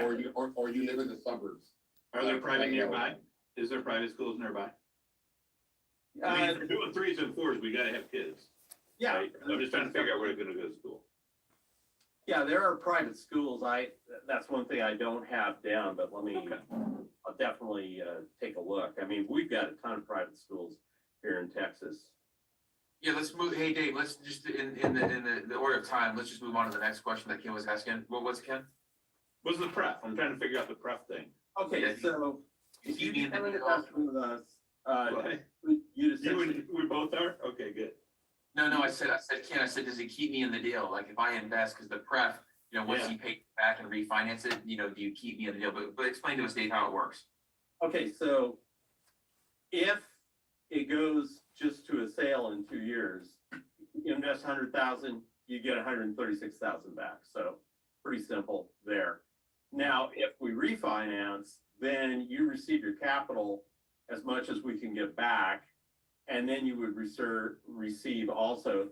or you live in the suburbs. Are there private nearby? Is there private schools nearby? I mean, if we're doing 3s and 4s, we gotta have kids. Yeah. Right? I'm just trying to figure out where they're gonna go to school. Yeah, there are private schools. That's one thing I don't have down, but I'll definitely take a look. I mean, we've got a ton of private schools here in Texas. Yeah, let's move. Hey, Dave, let's just in the order of time, let's just move on to the next question that Ken was asking. What was Ken? What's the pref? I'm trying to figure out the pref thing. Okay, Yeah, so if you become an investor with us, What? you'd essentially, We both are? Okay, good. No, I said, Ken, I said, does it keep me in the deal? Like if I invest, because the pref, once Yeah. you pay back and refinance it, do you keep me in the deal? But explain to us, Dave, how it works. okay, so if it goes just to a sale in 2 years, you invest 100,000, you get 136,000 back. So pretty simple there. Now, if we refinance, then you receive your capital as much as we can get back. And then you would receive also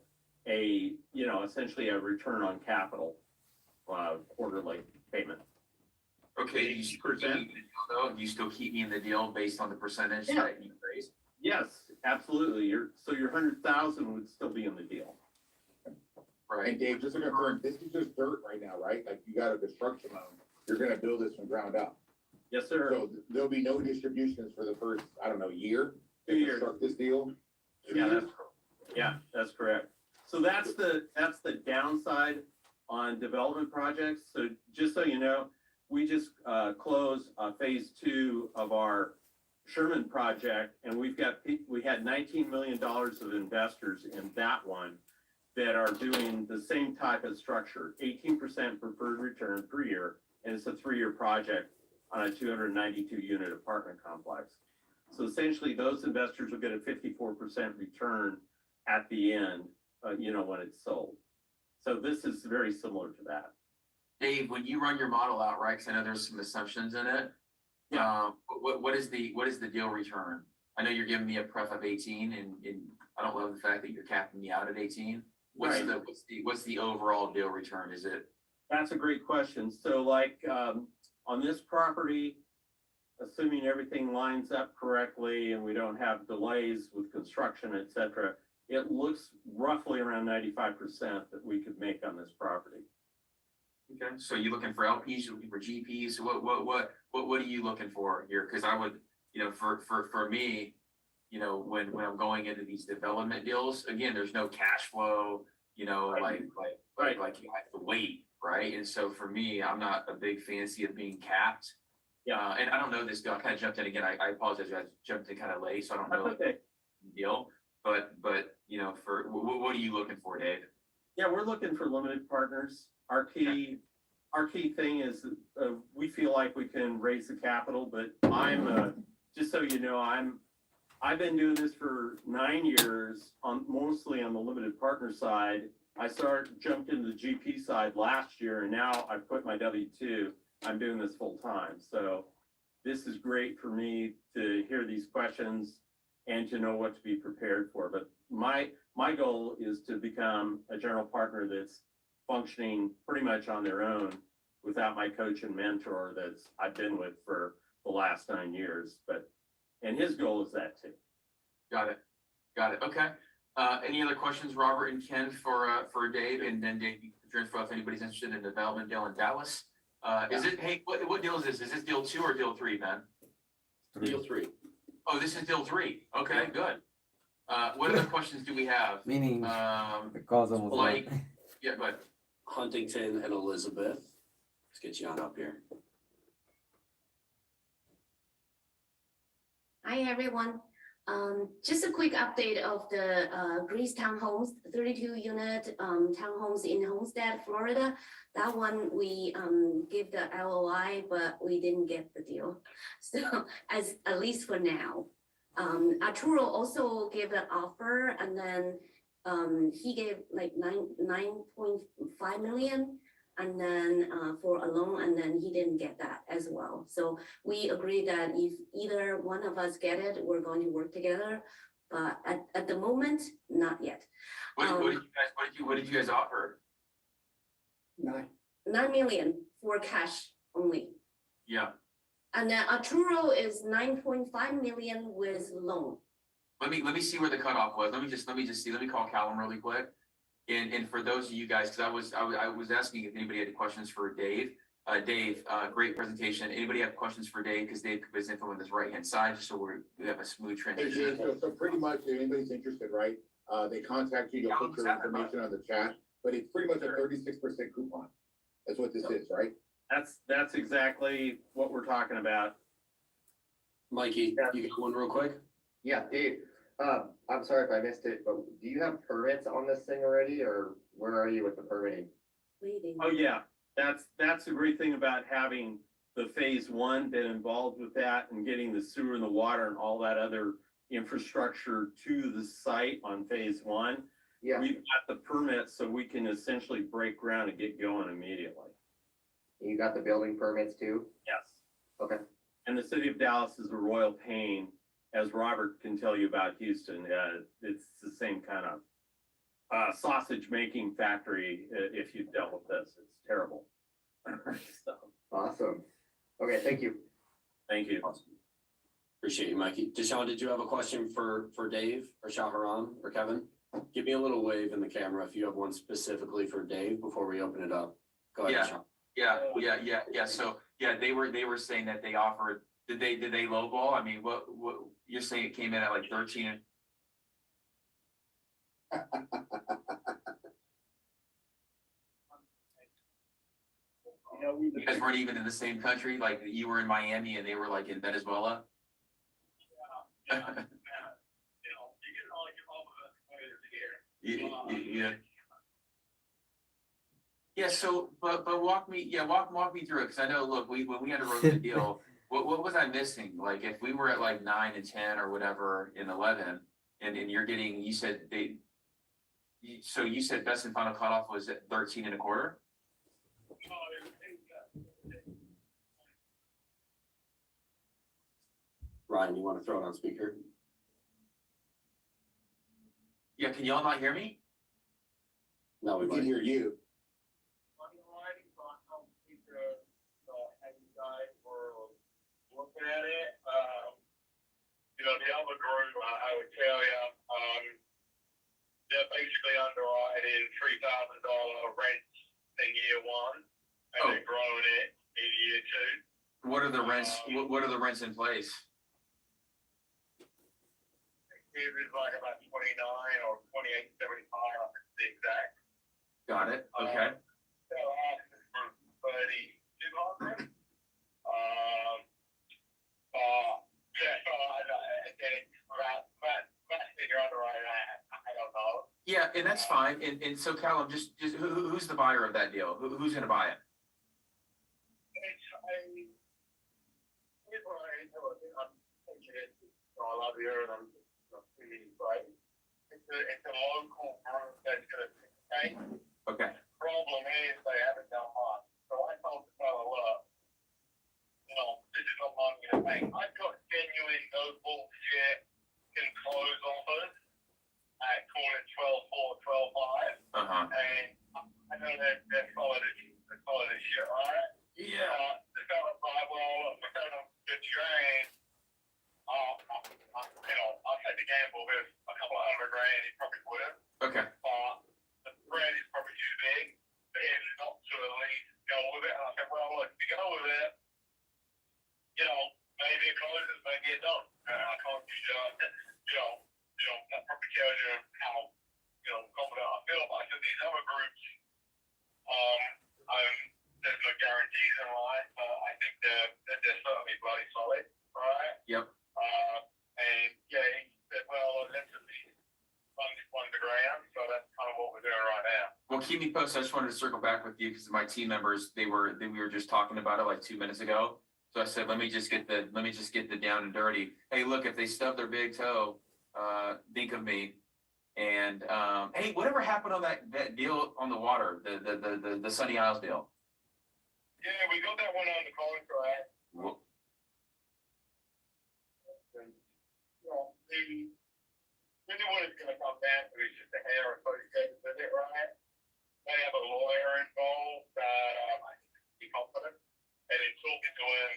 essentially a return on capital, quarterly payment. Okay, do you still keep me in the deal, though? Do you still keep me in the deal based on the percentage Yeah. that you raised? Yes, absolutely. Your 100,000 would still be in the deal. Right. And Dave, just to confirm, this is just dirt right now, right? Like you got a construction loan, you're gonna build this from ground up. Yes, sir. So there'll be no distributions for the first, I don't know, year? 2 to years. construct this deal? 2 Yeah, years? that's correct. So that's the downside on development projects. So just so you know, we just closed phase 2 of our Sherman project, and we had $19 million of investors in that one that are doing the same type of structure, 18% preferred return per year, and it's a 3-year project on a 292 unit apartment complex. So essentially, those investors will get a 54% return at the end, when it's sold. So this is very similar to that. Dave, when you run your model out, right, because I know there's some assumptions in it. Yeah. What is the deal return? I know you're giving me a pref of 18 and I don't love the fact that you're capping me out at 18. What's the overall deal return? Is it? That's a great question. So on this property, assuming everything lines up correctly and we don't have delays with construction, et cetera, it looks roughly around 95% that we could make on this property. Okay, so you're looking for LPs, you're looking for GPs, what are you looking for here? Because I would, for me, when I'm going into these development deals, again, there's no cash flow, like you have to wait, right? And so for me, I'm not a big fancy of being capped. Yeah. And I don't know this deal. I kind of jumped in again. I apologize. I jumped in kind of late, so I don't know Okay. the deal. But for what are you looking for, Dave? Yeah, we're looking for limited partners. Our key thing is we feel like we can raise the capital, but just so you know, I've been doing this for 9 years mostly on the limited partner side. I jumped into the GP side last year, and now I've quit my W-2. I'm doing this full time. So this is great for me to hear these questions and to know what to be prepared for. But my goal is to become a general partner that's functioning pretty much on their own without my coach and mentor I've been with for the last 9 years. And his goal is that too. Got it. Okay. Any other questions, Robert and Ken, for Dave? And then Dave, you can transfer if anybody's interested in the development deal in Dallas. What deal is this? Is this deal 2 or deal 3, Ben? Deal 3. Oh, this is deal 3. Okay, good. What other questions do we have? Meaning, the cause almost Like, yeah, but Huntington and Elizabeth. Let's get you on up here. Hi, everyone. Just a quick update of the Greece Townhomes, 32-unit townhomes in Homestead, Florida. That one we gave the LOI, but we didn't get the deal. So at least for now. Arturo also gave an offer, and then he gave like 9.5 million. And then for a loan, and then he didn't get that as well. So we agreed that if either one of us get it, we're going to work together. But at the moment, not yet. what did you guys offer? 9 million for cash only. Yeah, And then Arturo is 9.5 million with loan. let me see where the cutoff was. Let me just see. Let me call Callum really quick. And for those of you guys, because I was asking if anybody had questions for Dave. Dave, great presentation. Anybody have questions for Dave? Because Dave put his info on this right-hand side, just so we have a smooth Hey, transition. Jay, so pretty much, if anybody's interested, right, they contact you, you'll put your information on the chat, but it's pretty much a 36% coupon. That's what this is, right? That's exactly what we're talking about. Mikey, you got one real quick? Yeah, Dave, I'm sorry if I missed it, but do you have permits on this thing already, or where are you with the permitting? Waiting. Oh, yeah, that's the great thing about having the phase one, been involved with that and getting the sewer and the water and all that other infrastructure to the site on phase one. Yeah, We've got the permits, so we can essentially break ground and get going immediately. you got the building permits too? Yes. Okay. And the city of Dallas is a royal pain, as Robert can tell you about Houston. It's the same kind of sausage making factory. If you've dealt with this, it's terrible. So, Awesome. Okay, thank you. thank you. Appreciate you, Mikey. Deshaun, did you have a question for Dave or Shahram or Kevin? Give me a little wave in the camera if you have one specifically for Dave before we open it up. Go ahead, Yeah. Deshaun. Yeah. So, yeah, they were saying that they offered, did they lowball? I mean, what, you're saying it came in at like 13? You guys weren't even in the same country, like you were in Miami and they were like in Venezuela? Yeah. Yeah, so, but walk me through it, because I know, look, when we underwrote the deal, what was I missing? Like, if we were at like 9 and 10 or whatever in 11, and you're getting, you said so you said best and final cutoff was at 13 and a quarter? Ryan, you want to throw it on speaker? Yeah, can y'all not hear me? No, We can hear you. Looking at it, the other group, I would tell you, they're basically underwriting $3,000 rents in year one, and Oh. they're growing it in year two. What are the rents, what are the rents in place? It was like about 29 or 28.75, I think the exact. Got it, okay. So asking for 3,200. Yeah, so that's figure underwriting, I don't know. Yeah, and that's fine, and so Callum, just who's the buyer of that deal? Who's gonna buy it? I'm thinking I love the earth, I'm feeling right. It's a local group that's gonna take. Okay, Problem is they haven't done much. So I told the fellow, look, this is what I'm gonna pay. I've got genuine no bullshit can close offers at call it 12.4, 12.5. uh-huh. And I know they're following this shit, right? Yeah. The fellow like, well, if I don't have good train, I'll take the gamble with a couple of $100,000, he probably would. Okay, The spread is probably too big, but if not to at least go with it. And I said, well, look, if you go with it, maybe it closes, maybe it don't. And I can't that probably tells you how, confident I feel. But I said these other groups, there's no guarantees in life, but I think they're certainly bloody solid, right? yep. And yeah, he said, well, let's at least fund the grand. So that's kind of what we're doing right now. Well, keep me posted. I just wanted to circle back with you because my team members, we were just talking about it like 2 minutes ago. So I said, let me just get the down and dirty. Hey, look, if they stub their big toe, think of me. And hey, whatever happened on that deal on the water, the Sunny Isles deal? Yeah, we got that one on the contract. Well, Really what it's gonna come down to is just the hair associated with it, right? They have a lawyer involved, I think be confident, and in talking to him,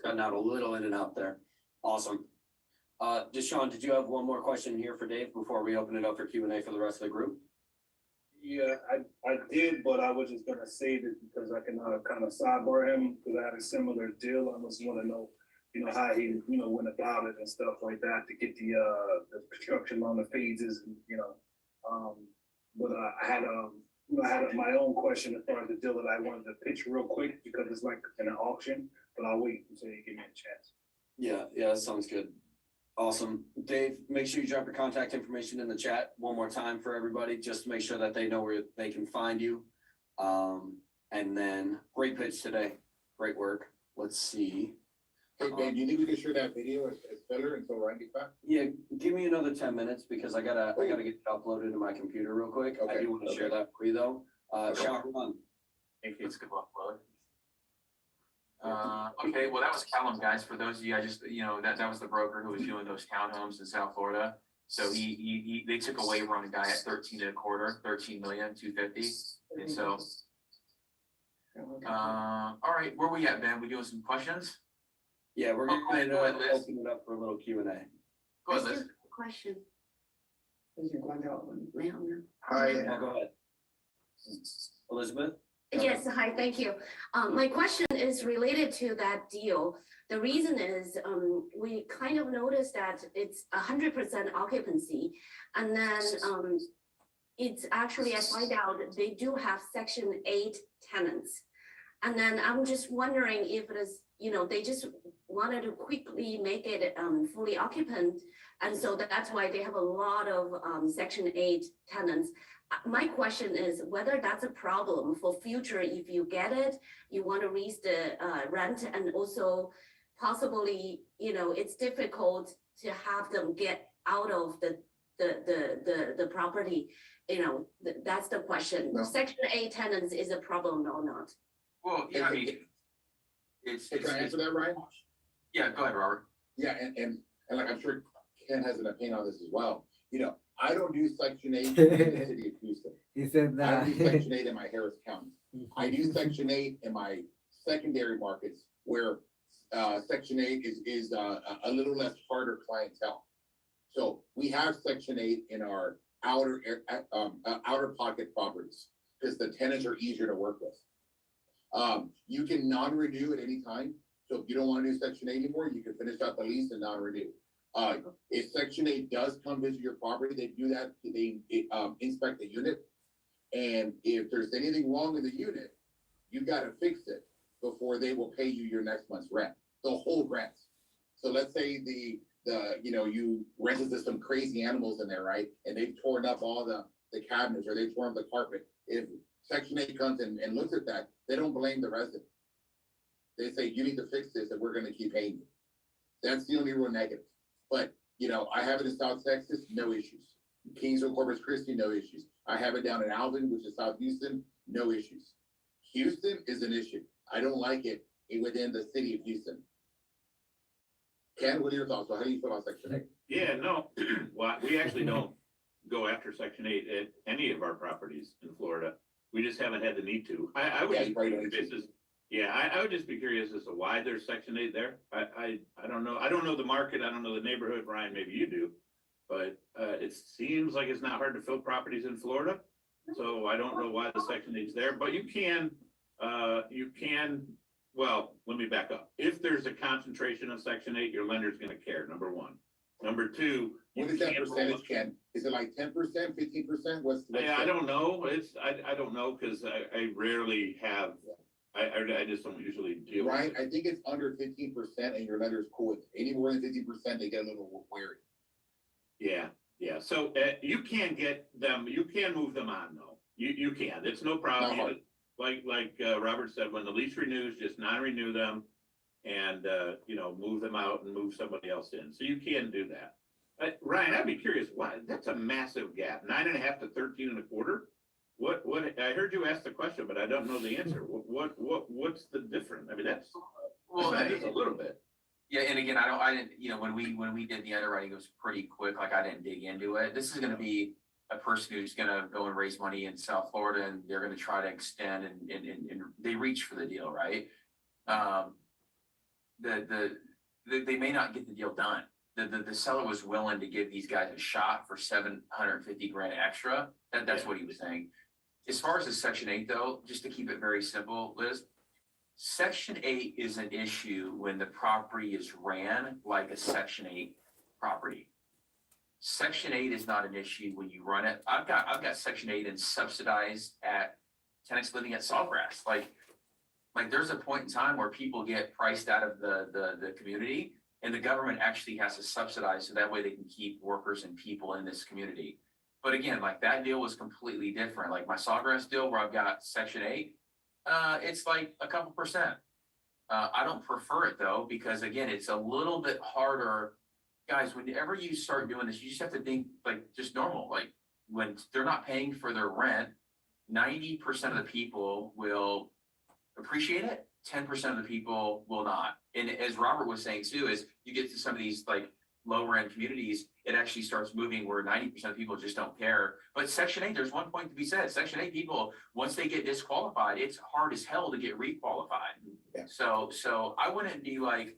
Cutting out a little in and out there. Awesome. Deshaun, did you have one more question here for Dave before we open it up for Q&A for the rest of the group? Yeah, I did, but I was just gonna save it because I can kind of sidebar him, because I had a similar deal. I just wanna know, how he, went about it and stuff like that to get the construction on the phases and, but I had, I had my own question as far as the deal that I wanted to pitch real quick because it's like in an auction, but I'll wait until you give me a chance. Yeah, that sounds good. Awesome. Dave, make sure you drop your contact information in the chat one more time for everybody, just to make sure that they know where they can find you. And then great pitch today. Great work. Let's see. Hey, Ben, do you think we can share that video as filler until Ryan gets back? Yeah, give me another 10 minutes because I gotta get it uploaded to my computer real quick. I Okay, do want to share okay. that for you though. Shahram. Thank you. It's good luck, brother. Okay, well, that was Callum, guys. For those of you, that was the broker who was doing those townhomes in South Florida. So they took a waiver on a guy at 13.25, and so. All right, where we at, Ben? We doing some questions? Yeah, we're Go gonna ahead, Liz. open it up for a little Q&A. Go ahead, That's Liz. just a question. Hi. Go ahead. Elizabeth? Yes, hi, thank you. My question is related to that deal. The reason is, we kind of noticed that it's 100% occupancy. And then, it's actually, I find out they do have Section 8 tenants. And then I'm just wondering if it is, they just wanted to quickly make it fully occupant. And so that's why they have a lot of Section 8 tenants. My question is whether that's a problem for future, if you get it, you want to raise the rent, and also possibly, it's difficult to have them get out of the property. That's the question. No. Section 8 tenants is a problem or not? Well, yeah, I mean, it's. Hey, can I answer that, Ryan? Yeah, go ahead, Robert. Yeah, and like I'm sure Ken has an opinion on this as well. I don't do Section 8 in the city of Houston. He said I that. don't do Section 8 in my Harris County. I do Section 8 in my secondary markets where Section 8 is a little less harder clientele. So we have Section 8 in our outer pocket properties because the tenants are easier to work with. You can non-renew at any time. So if you don't want to do Section 8 anymore, you can finish out the lease and non-renew. If Section 8 does come visit your property, they do that, they inspect the unit. And if there's anything wrong with the unit, you gotta fix it before they will pay you your next month's rent, the whole rent. So let's say you rented to some crazy animals in there, right? And they've torn up all the cabinets or they torn up the carpet. If Section 8 comes and looks at that, they don't blame the resident. They say, you need to fix this and we're gonna keep paying you. That's the only real negative. But, I have it in South Texas, no issues. Kingsville, Corpus Christi, no issues. I have it down in Alvin, which is South Houston, no issues. Houston is an issue. I don't like it within the city of Houston. Ken, what are your thoughts? How do you feel about Section 8? Yeah, no, well, we actually don't go after Section 8 at any of our properties in Florida. We just haven't had the need to. I would Yeah, just you probably be don't need curious I would just be curious as to why there's Section 8 there. I don't know. I don't know the market. I don't know the neighborhood. Brian, maybe you do. But it seems like it's not hard to fill properties in Florida. So I don't know why the Section 8's there, but you can, well, let me back up. If there's a concentration of Section 8, your lender's gonna care, number one. Number two. What is that percentage, Ken? Is it like 10%, 15%? What's I don't know. I don't know, because I rarely have, I just don't usually deal with Right, it. I think it's under 15% and your lender's cool with it. Any more than 50%, they get a little wary. Yeah. So you can get them, you can move them on though. You can, it's no problem. Not hard. Like Robert said, when the lease renews, just non-renew them and, move them out and move somebody else in. So you can do that. Ryan, I'd be curious, why, that's a massive gap, 9.5 to 13.25. What, I heard you ask the question, but I don't know the answer. What's the difference? I mean, that's just a little bit. Yeah, and again, I didn't, when we did the underwriting, it was pretty quick, like I didn't dig into it. This is gonna be a person who's gonna go and raise money in South Florida and they're gonna try to extend and they reach for the deal, right? they may not get the deal done. The seller was willing to give these guys a shot for 750 grand extra. That's what he was saying. As far as the Section 8 though, just to keep it very simple, Liz, Section 8 is an issue when the property is ran like a Section 8 property. Section 8 is not an issue when you run it. I've got Section 8 and subsidized at tenants living at Sawgrass. Like there's a point in time where people get priced out of the community and the government actually has to subsidize so that way they can keep workers and people in this community. But again, like that deal was completely different. Like my Sawgrass deal where I've got Section 8, it's like a couple percent. I don't prefer it though, because again, it's a little bit harder. Guys, whenever you start doing this, you just have to think like just normal. Like when they're not paying for their rent, 90% of the people will appreciate it, 10% of the people will not. And as Robert was saying too, is you get to some of these like lower end communities, it actually starts moving where 90% of people just don't care. But Section 8, there's one point to be said. Section 8 people, once they get disqualified, it's hard as hell to get requalified. Yeah. So I wouldn't be like,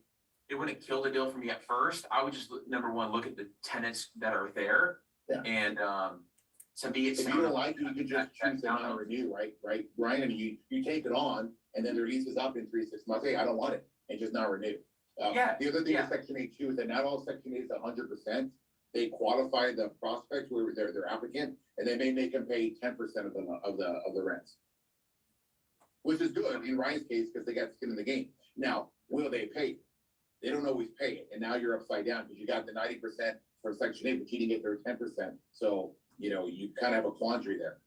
it wouldn't kill the deal for me at first. I would just, number one, look at the tenants that are there. Yeah. And to me, it's. If you don't like it, you can just choose to not renew, right? Ryan, you take it on and then their lease is up in 3-6 months. Hey, I don't want it, and just not renew. Yeah, The other thing yeah. with Section 8 too is that not all Section 8 is 100%. They qualify the prospects where they're applicant, and they may make them pay 10% of the rents, which is good in Ryan's case because they got skin in the game. Now, will they pay it? They don't always pay it, and now you're upside down because you got the 90% for Section 8, but you didn't get their 10%. So you kind of have a quandary there.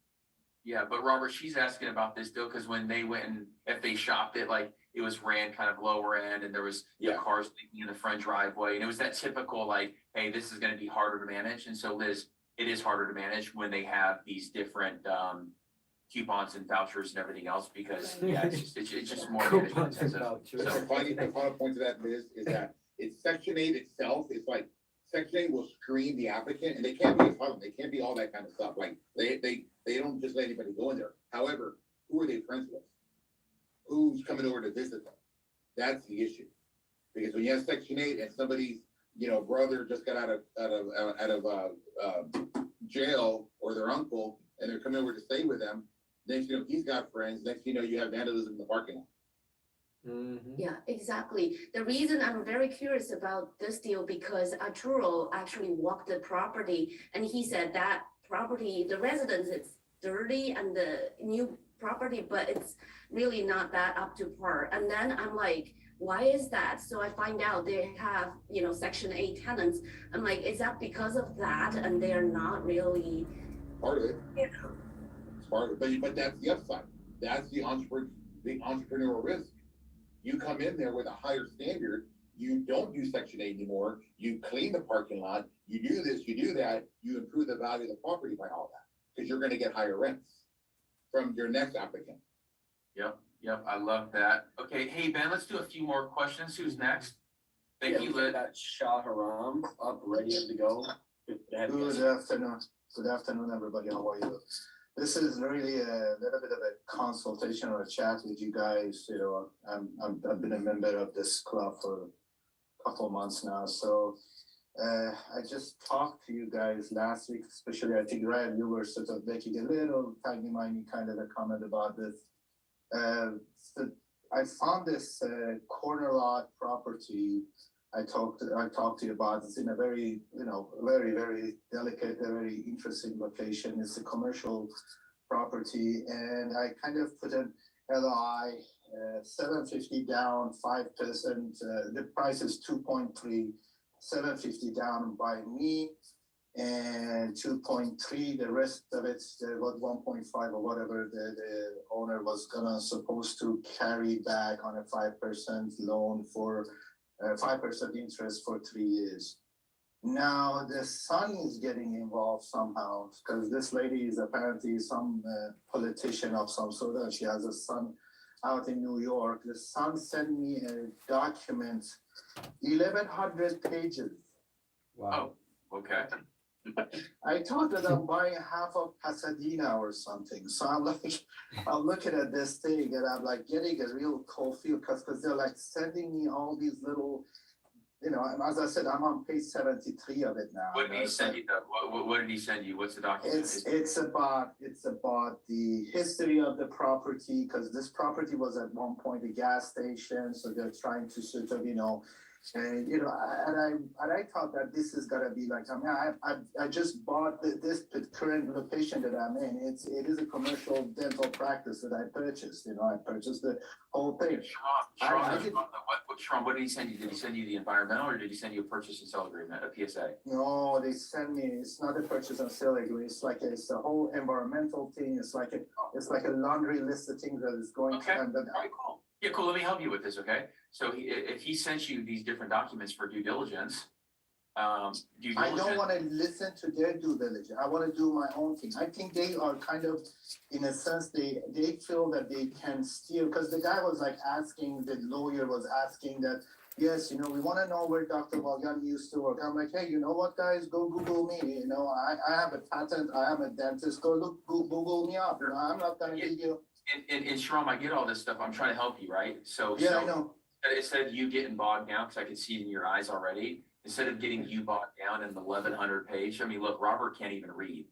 Yeah, but Robert, she's asking about this deal because when they went and if they shopped it, like it was ran kind of lower end and there was cars leaking in the front driveway. And it was that typical like, hey, this is going to be harder to manage. And so Liz, it is harder to manage when they have these different coupons and vouchers and everything else because it's just more management Coupons and intensive. vouchers. The final point to that is that it's Section 8 itself. It's like Section 8 will screen the applicant, and they can't be a problem. They can't be all that kind of stuff. Like they don't just let anybody go in there. However, who are they friends with? Who's coming over to visit them? That's the issue. Because when you have Section 8 and somebody's brother just got out of jail or their uncle, and they're coming over to stay with them, next he's got friends. Next you have vandalism in the parking lot. Mm-hmm. Yeah, exactly. The reason I'm very curious about this deal because Arturo actually walked the property and he said that property, the residence is dirty and the new property, but it's really not that up to par. And then I'm like, why is that? So I find out they have, Section 8 tenants. I'm like, is that because of that? And they're not really Part of it. It's part of it. But that's the upside. That's the entrepreneurial risk. You come in there with a higher standard, you don't do Section 8 anymore, you clean the parking lot, you do this, you do that, you improve the value of the property by all that, because you're gonna get higher rents from your next applicant. Yep, I love that. Okay, hey Ben, let's do a few more questions. Who's next? Thank you, Liz. Got Shah Haram up, ready to go. Good afternoon, everybody. How are you? This is really a little bit of a consultation or a chat with you guys. I've been a member of this club for a couple of months now. So I just talked to you guys last week, especially I think Ryan, you were sort of making a little tiny kind of a comment about this. So I found this corner lot property I talked to you about. It's in a very, very, very delicate, very interesting location. It's a commercial property, and I kind of put an LOI, 750 down, 5%. The price is 2.3, 750 down by me, and 2.3. The rest of it, about 1.5 or whatever the owner was supposed to carry back on a 5% loan for 5% interest for 3 years. Now the son is getting involved somehow because this lady is apparently some politician of some sort, and she has a son out in New York. The son sent me a document, 1,100 pages. Wow. Oh, okay. I thought that I'm buying half of Pasadena or something, so I'm like, I'm looking at this thing and I'm like getting a real cold feel, cause they're like sending me all these little, and as I said, I'm on page 73 of it now. What did he It's send like- you though? What did he send you? What's the document? It's about the history of the property, because this property was at one point a gas station, so they're trying to sort of, and I thought that this is gonna be like, I just bought this current location that I'm in. It is a commercial dental practice that I purchased, I purchased the whole thing. Sharon, what did he send you? Did he send you the environmental or did he send you a purchase and sell agreement, a PSA? No, they send me, it's not a purchase and sale agreement, it's a whole environmental thing, it's like a laundry list of things that is going to Okay. end up. All right, cool. Yeah, cool. Let me help you with this, okay? So if he sent you these different documents for due diligence, I don't wanna listen to their due diligence, I wanna do my own thing. I think they are kind of, in a sense, they feel that they can steal, because the guy was like asking, the lawyer was asking that, yes, we wanna know where Dr. Valgan used to work. I'm like, hey, you know what, guys, go Google me, I have a patent, I am a dentist, Google me up, I'm not gonna give you. And Shram, I get all this stuff. I'm trying to help you, right? Yeah, I know. Instead of you getting bogged down, because I can see it in your eyes already, instead of getting you bogged down in the 1,100 page, I mean, look, Robert can't even read,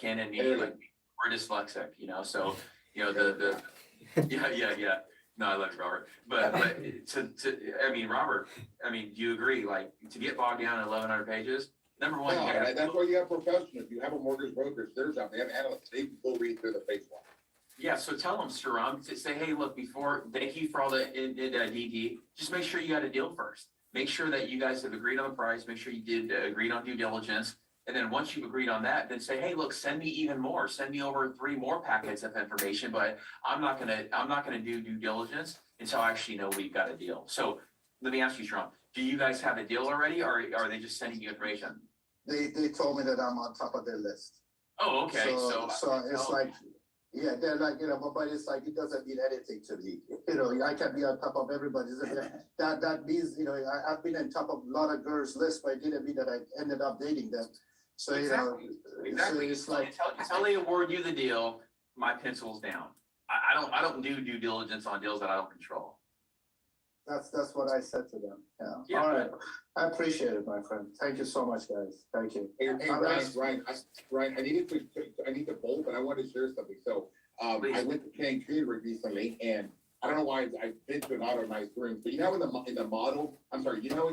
Ken and me, like, we're dyslexic, so, yeah. No, I love you, Robert. But Robert, do you agree, like, to get bogged down in 1,100 pages, number one, you gotta. That's why you have professionals. You have a mortgage broker, there's something, they have analysts, they will read through the Facebook. Yeah, so tell them, Sharam, to say, hey, look, thank you for all the DD, just make sure you got a deal first. Make sure that you guys have agreed on the price, make sure you did agreed on due diligence. And then once you've agreed on that, then say, hey, look, send me even more, send me over 3 more packets of information, but I'm not gonna do due diligence until I actually know we've got a deal. So let me ask you, Sharam, do you guys have a deal already, or are they just sending you information? They told me that I'm on top of their list. Oh, okay, So it's like, yeah, they're like, but it's like, it doesn't mean anything to me. I can be on top of everybody's, that means, I've been on top of a lot of girls' lists, but it didn't mean that I ended up dating them. So, Exactly. so it's like. Until they award you the deal, my pencil's down. I don't do due diligence on deals that I don't control. That's what I said to them, yeah. Yeah. All right, I appreciate it, my friend. Thank you so much, guys. Thank you. Hey, Ryan, I need to bolt, but I wanted to share something. So, I went to Cancun recently, and I don't know why I've been to a lot of nice rooms, but in the model, in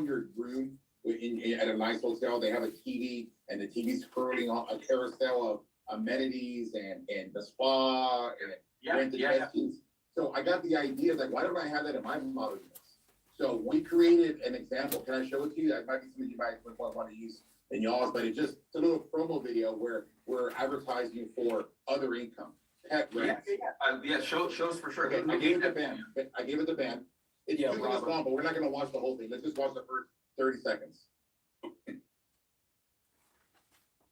your room, at a nice hotel, they have a TV, and the TV's scrolling on a carousel of amenities and the spa and rented guest. So I got the idea that why don't I have that in my model units? So we created an example. Can I show it to you? That might be something you might want to use in y'all's, but it's a little promo video where we're advertising for other income. Pet rents. Shows for sure. Okay, I gave it to Ben. It's Yeah, 2 minutes Robert. long, but we're not gonna watch the whole thing. Let's just watch the first 30 seconds.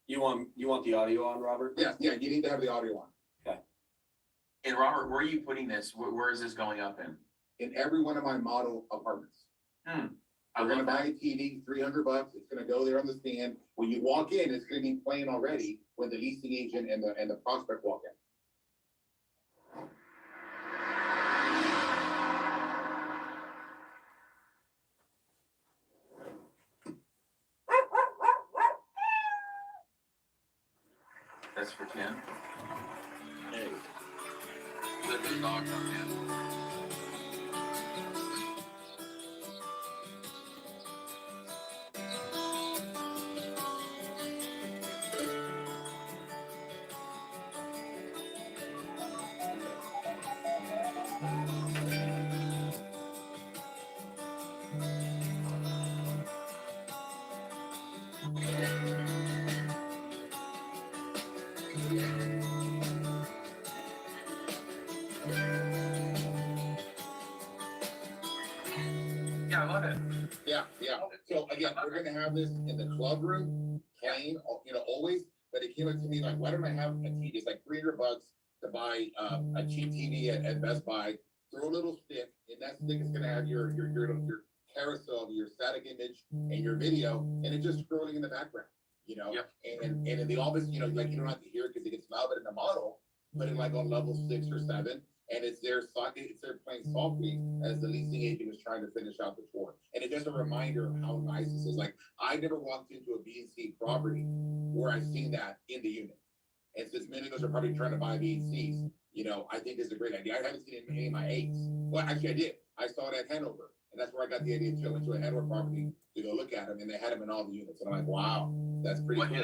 You want the audio on, Robert? Yeah, you need to have the audio on. And Robert, where are you putting this? Where is this going up in? In every one of my model apartments. I We're gonna love buy that. a TV, $300. It's gonna go there on the stand. When you walk in, it's gonna be playing already when the leasing agent and the prospect walk in. That's for 10. Hey. Let the dog come in. Yeah, I love it. Yeah. So again, we're gonna have this in the club room, playing, always, but it came up to me like, why don't I have a TV? It's like $300 to buy a cheap TV at Best Buy. Throw a little stick, and that stick is gonna have your carousel, your static image, and your video, and it's just scrolling in the background. you know? Yep. And in the office, you know, like, you don't have to hear it because it gets loud, but in the model, put it like on level 6 or 7, and it's there playing softly as the leasing agent is trying to finish out the tour. And it's just a reminder of how nice this is. Like, I never walked into a B and C property where I've seen that in the unit. And since many of us are probably trying to buy B and Cs, you know, I think it's a great idea. I haven't seen it in any of my A's. Well, actually I did. I saw it at Hanover, and that's where I got the idea to go into a Hanover property to go look at them, and they had them in all the units. And I'm like, wow, that's pretty What cool.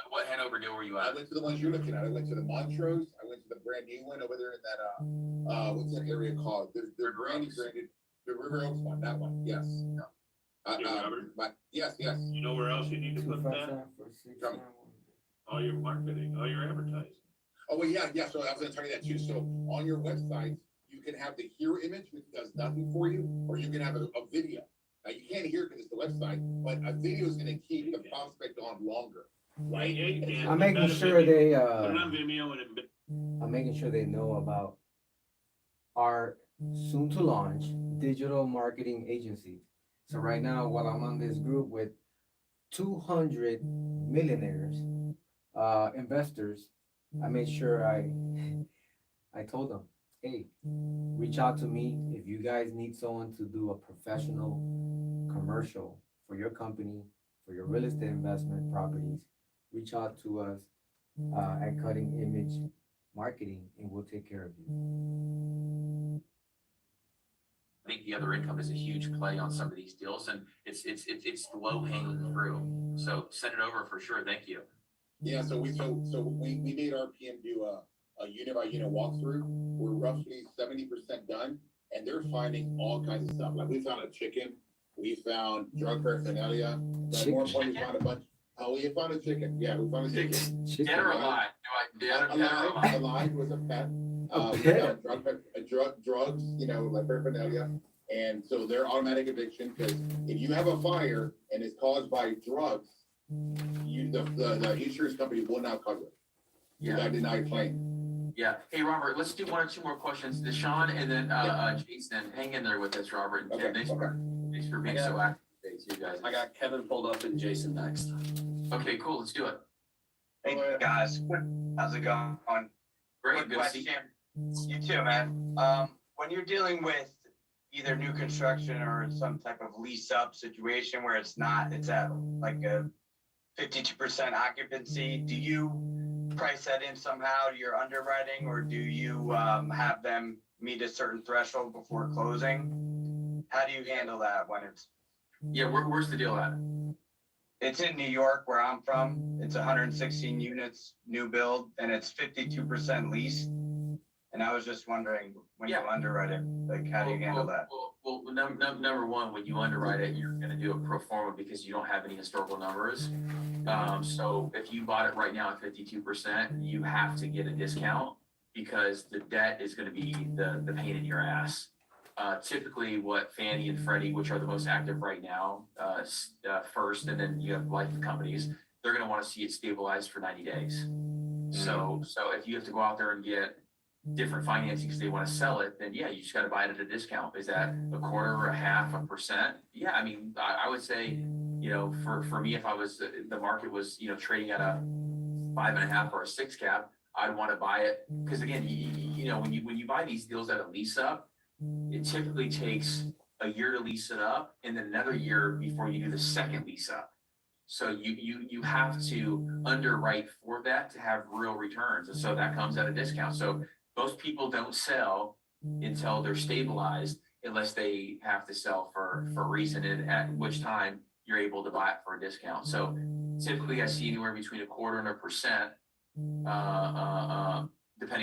what Hanover deal were you I at? went to the ones you're looking at. I went to the Montrose. I went to the brand new one over there in that, what's that area called? They're branded, the River Oaks one, that one, yes. Okay, Robert? Yes. You know where else you need to put that? Tell me. All your marketing, all your advertising. Oh, well, yeah, so I was gonna tell you that too. So on your website, you can have the hear image, which does nothing for you, or you can have a video. Now, you can't hear because it's the website, but a video is gonna keep the prospect on longer, right? Yeah, you can. I'm Put making that on sure video. they, Put it on Vimeo and it. I'm making sure they know about our soon to launch digital marketing agency. So right now, while I'm on this group with 200 millionaires, investors, I made sure I told them, hey, reach out to me if you guys need someone to do a professional commercial for your company, for your real estate investment properties. Reach out to us at Cutting Image Marketing, and we'll take care of you. I think the other income is a huge play on some of these deals, and it's low hanging fruit. So send it over for sure. Thank you. Yeah, so we made our PM do a unit by unit walkthrough. We're roughly 70% done, and they're finding all kinds of stuff. Like, we found a chicken, we found drug paraphernalia, but more importantly, we found a bunch. Oh, we found a chicken. Yeah, we found a chicken. Dead or alive? Dead or alive? Alive was a pet. A We pet? found drugs, you know, like paraphernalia. And so they're automatic eviction, because if you have a fire and it's caused by drugs, the insurance company will not cover it. You got denied claim. Yeah. Hey, Robert, let's do 1 or 2 more questions. Deshaun and then Jason, hang in there with us, Robert. And Tim, thanks for being so active. Thanks, you guys. I got Kevin pulled up and Jason next. Okay, cool. Let's do it. Hey guys, how's it going? Great. Quick Good to see question. you. You too, man. When you're dealing with either new construction or some type of lease up situation where it's at like a 52% occupancy, do you price that in somehow to your underwriting, or do you have them meet a certain threshold before closing? How do you handle that when it's? Yeah, where's the deal at? It's in New York where I'm from. It's 116 units, new build, and it's 52% leased. And I was just wondering, when you underwrite it, like, how do you handle that? Well, number one, when you underwrite it, you're gonna do a pro forma because you don't have any historical numbers. So if you bought it right now at 52%, you have to get a discount because the debt is gonna be the pain in your ass. Typically what Fannie and Freddie, which are the most active right now, first, and then you have life companies, they're gonna wanna see it stabilized for 90 days. So if you have to go out there and get different financing because they want to sell it, then yeah, you just got to buy it at a discount. Is that a quarter or a half, a percent? Yeah, I mean, I would say, you know, for me, if I was, the market was, you know, trading at a 5.5 or a 6 cap, I'd want to buy it. Because again, you know, when you buy these deals at a lease up, it typically takes a year to lease it up and then another year before you do the second lease up. So you have to underwrite for that to have real returns. And so that comes at a discount. So most people don't sell until they're stabilized unless they have to sell for a reason, and at which time you're able to buy it for a discount. So typically I see anywhere between a quarter and a percent, depending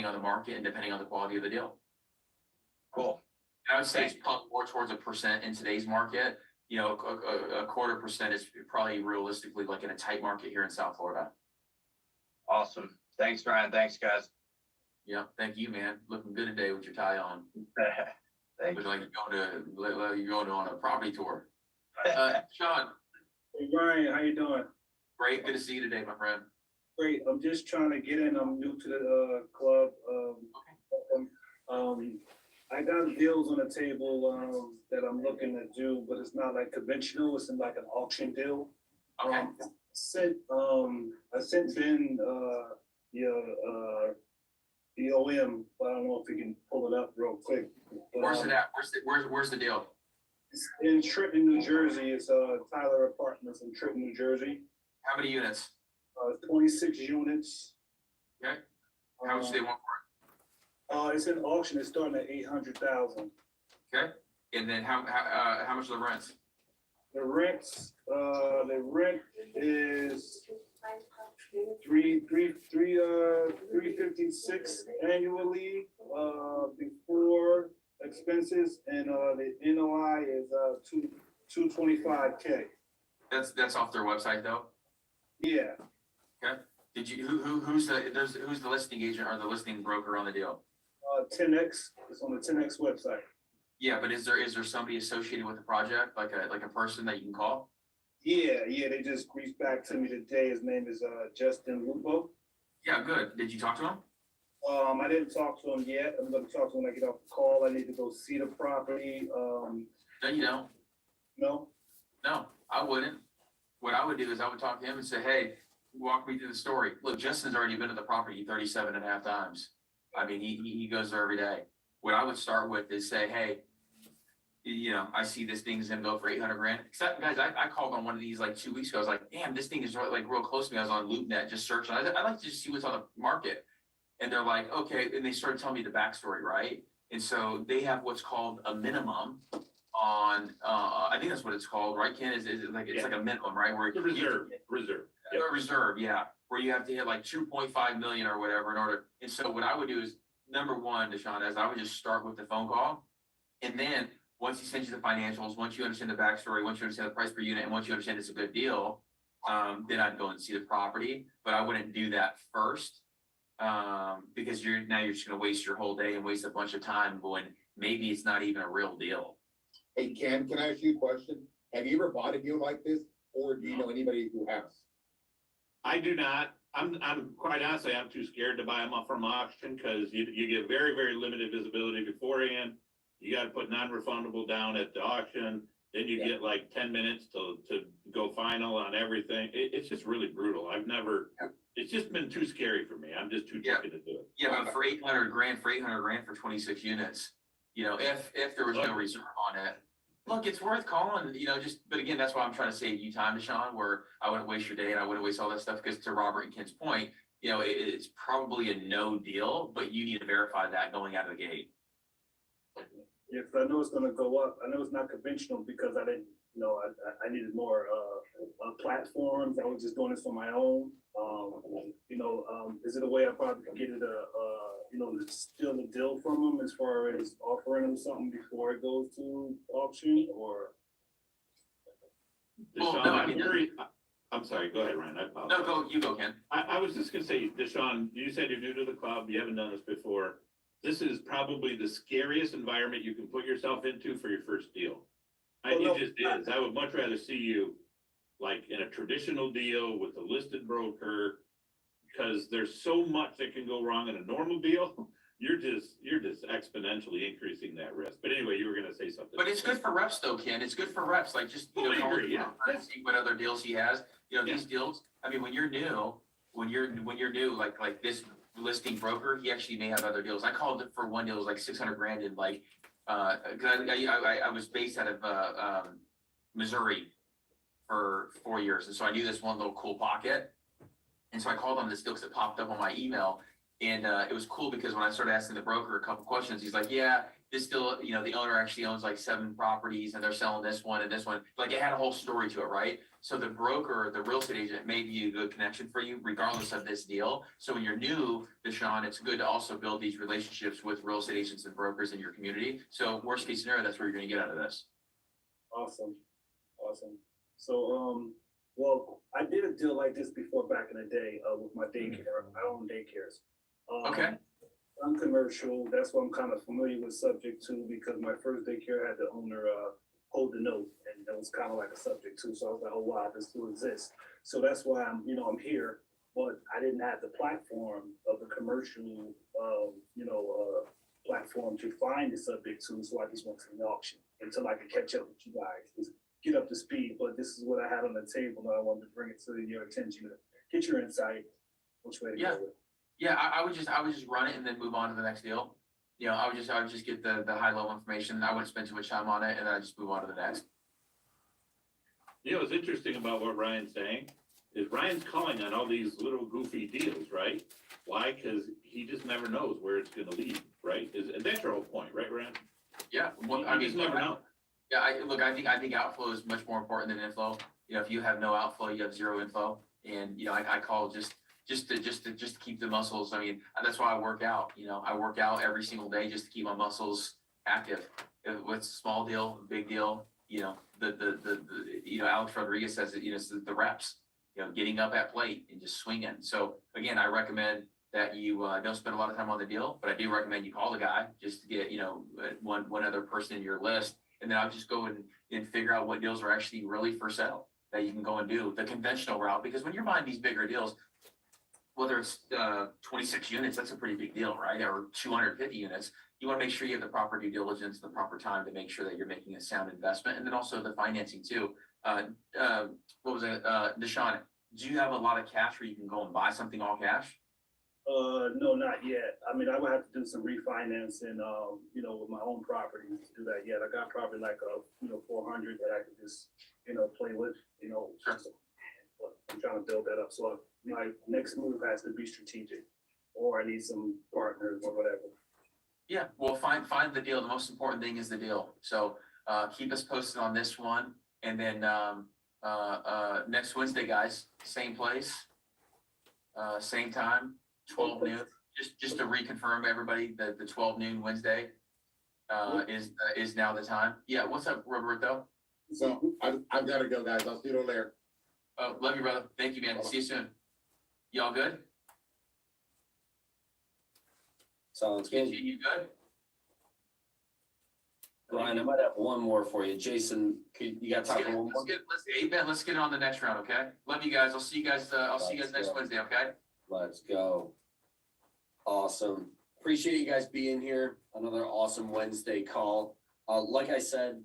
on the market and depending on the quality of the deal. Cool. I would say it's probably more towards a percent in today's market. You know, a quarter percent is probably realistically like in a tight market here in South Florida. Awesome. Thanks, Ryan. Thanks, guys. Yeah, thank you, man. Looking good today with your tie on. Thank Looks like you're going on a property tour. Sean, Hey, Ryan, how you doing? great, good to see you today, my friend. Great. I'm just trying to get in. I'm new to the club. I got deals on the table that I'm looking to do, but it's not like conventional. It's in like an auction deal. Okay, I sent Ben, the OM, but I don't know if we can pull it up real quick. But, where's it at? Where's the deal? It's in Trenton, New Jersey. It's Tyler Apartments in Trenton, New Jersey. How many units? 26 units. Okay. How much do they want for It's an auction. It's starting at 800,000. it? Okay. And then how much are the rents? The the rent is 356 annually, before expenses, and the NOI is 225K. That's off their website though. Yeah, Did you who's the listing agent or the listing broker on the deal? 10X. It's on the 10X website. Yeah, but is there somebody associated with the project, like a person that you can call? Yeah, they just reached back to me today. His name is Justin Lupo. Yeah, good. Did you talk to him? I didn't talk to him yet. I'm gonna talk to him when I get off the call. I need to go see the property. No, you don't. No? No, I wouldn't. What I would do is I would talk to him and say, hey, walk me through the story. Look, Justin's already been to the property 37 and a half times. I mean, he goes there every day. What I would start with is say, hey, I see this thing's gonna go for 800 grand. Except, guys, I called on one of these like 2 weeks ago. I was like, damn, this thing is like real close to me. I was on LoopNet just searching. I like to just see what's on the market. And they're like, okay. And they started telling me the backstory, right? And so they have what's called a minimum on, I think that's what it's called, right, Ken? Is it like, it's like a minimum, right? Where The reserve. a reserve, yeah, where you have to hit like 2.5 million or whatever in order. And so what I would do is, number one, Deshaun, is I would just start with the phone call. And then once he sends you the financials, once you understand the backstory, once you understand the price per unit, and once you understand it's a good deal, then I'd go and see the property. But I wouldn't do that first, because you're just gonna waste your whole day and waste a bunch of time when maybe it's not even a real deal. Hey, Ken, can I ask you a question? Have you ever bought a deal like this, or do you know anybody who has? I do not. I'm quite honestly, I'm too scared to buy them off from auction because you get very, very limited visibility beforehand. You got to put non-refundable down at the auction. Then you get like 10 minutes to go final on everything. It's just really brutal. It's just been too scary for me. I'm just too chicken to do it. Yeah, but for 800 grand for 26 units, if there was no reserve on it, look, it's worth calling, but again, that's why I'm trying to save you time, Deshaun, where I wouldn't waste your day and I wouldn't waste all that stuff, because to Robert and Ken's point, it's probably a no deal, but you need to verify that going out of the gate. Yes, I know it's gonna go up. I know it's not conventional because I didn't, I needed more platforms. I was just doing this on my own. Is it a way I probably could get it steal the deal from them as far as offering them something before it goes to auction, or? Deshaun, I'm sorry, go ahead, Ryan. I apologize. No, you go, Ken. I was just gonna say, Deshaun, you said you're new to the club, you haven't done this before. This is probably the scariest environment you can put yourself into for your first deal. It just is. I would much rather see you like in a traditional deal with a listed broker, because there's so much that can go wrong in a normal deal. You're just exponentially increasing that risk. But anyway, you were gonna say something. But it's good for reps though, Ken. It's good for reps, like just, I agree, yeah. see what other deals he has. These deals, I mean, when you're new, like this listing broker, he actually may have other deals. I called it for one deal, it was like 600 grand in like, cause I was based out of, Missouri for 4 years. And so I knew this one little cool pocket. And so I called on this deal because it popped up on my email. And it was cool because when I started asking the broker a couple questions, he's like, yeah, this deal, the owner actually owns like 7 properties and they're selling this one and this one. Like it had a whole story to it, right? So the broker, the real estate agent may be a good connection for you regardless of this deal. So when you're new, Deshaun, it's good to also build these relationships with real estate agents and brokers in your community. So worst case scenario, that's what you're gonna get out of this. Awesome. So, well, I did a deal like this before back in the day, with my daycare. I own daycares. Okay. I'm commercial. That's what I'm kind of familiar with subject to, because my first daycare had the owner, hold the note, and that was kind of like a subject to. So I was like, oh wow, this still exists. So that's why I'm here, but I didn't have the platform of the commercial, platform to find the subject to. So I just went to the auction until I could catch up with you guys. get up to speed, but this is what I had on the table, and I wanted to bring it to your attention, to get your insight, which way to Yeah. go with. Yeah, I would just run it and then move on to the next deal. You know, I would just get the high level information. I wouldn't spend too much time on it and then I just move on to the next. You know, what's interesting about what Ryan's saying is Ryan's calling on all these little goofy deals, right? Why? Because he just never knows where it's gonna lead, right? And that's your whole point, right, Ryan? Yeah, well, You I mean, just never know. yeah, I think outflow is much more important than inflow. You know, if you have no outflow, you have zero inflow. And, you know, I call just to keep the muscles. I mean, that's why I work out. You know, I work out every single day just to keep my muscles active. If it's a small deal, big deal, you know, you know, Alex Rodriguez says that, you know, it's the reps, you know, getting up at plate and just swinging. So again, I recommend that you don't spend a lot of time on the deal, but I do recommend you call the guy just to get, you know, one other person in your list. And then I'll just go and figure out what deals are actually really for sale that you can go and do the conventional route. Because when you're buying these bigger deals, whether it's 26 units, that's a pretty big deal, right? Or 250 units. You want to make sure you have the proper due diligence, the proper time to make sure that you're making a sound investment. And then also the financing too. What was it? Deshaun, do you have a lot of cash where you can go and buy something all cash? No, not yet. I mean, I would have to do some refinancing, you know, with my own property to do that yet. I got probably like a, 400 that I could just, play with, Sure. But I'm trying to build that up. So my next move has to be strategic, or I need some partners or whatever. Yeah, well, find the deal. The most important thing is the deal. So keep us posted on this one. And then next Wednesday, guys, same place, same time, 12 noon. Just to reconfirm everybody that the 12 noon Wednesday is now the time. Yeah, what's up, Roberto? So I've gotta go, guys. I'll see you later. Love you, brother. Thank you, man. See you soon. Y'all good? Sounds You good. you good? Ryan, I might have one more for you. Jason, you got time for one more? Let's get on the next round, okay? Love you guys. I'll see you guys next Wednesday, okay? Let's go. Awesome. Appreciate you guys being here. Another awesome Wednesday call. Like I said,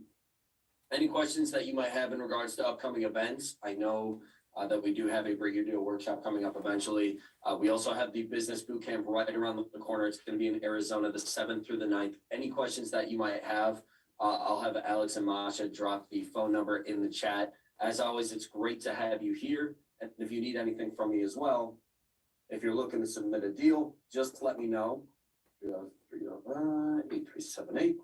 any questions that you might have in regards to upcoming events, I know that we do have a Bring Your Deal workshop coming up eventually. We also have the business boot camp right around the corner. It's going to be in Arizona, the 7th through the 9th. Any questions that you might have, I'll have Alex and Masha drop the phone number in the chat. As always, it's great to have you here. And if you need anything from me as well, if you're looking to submit a deal, just let me know. 8378.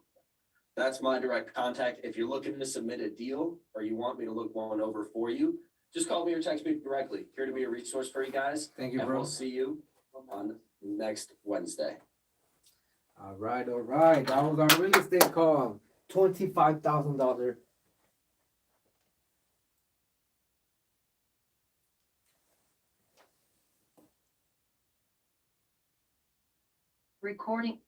That's my direct contact. If you're looking to submit a deal or you want me to look one over for you, just call me or text me directly. Here to be a resource for you guys. Thank you, And bro. we'll see you on next Wednesday. All right. That was our real estate call. $25,000. Recording